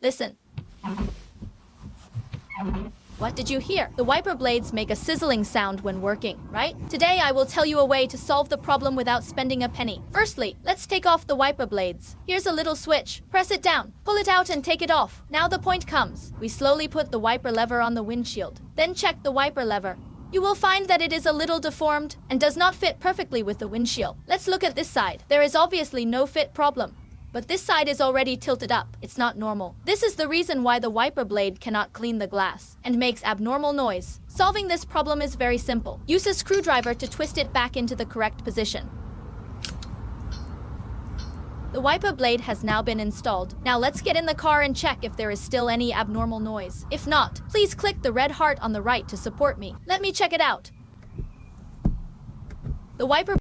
Listen. What did you hear? The wiper blades make a sizzling sound when working, right? Today I will tell you a way to solve the problem without spending a penny. Firstly, let's take off the wiper blades. Here's a little switch. Press it down, pull it out and take it off. Now the point comes. We slowly put the wiper lever on the windshield. Then check the wiper lever. You will find that it is a little deformed and does not fit perfectly with the windshield. Let's look at this side. There is obviously no fit problem. But this side is already tilted up. It's not normal. This is the reason why the wiper blade cannot clean the glass and makes abnormal noise. Solving this problem is very simple. Use a screwdriver to twist it back into the correct position. The wiper blade has now been installed. Now let's get in the car and check if there is still any abnormal noise. If not, please click the red heart on the right to support me. Let me check it out. The wiper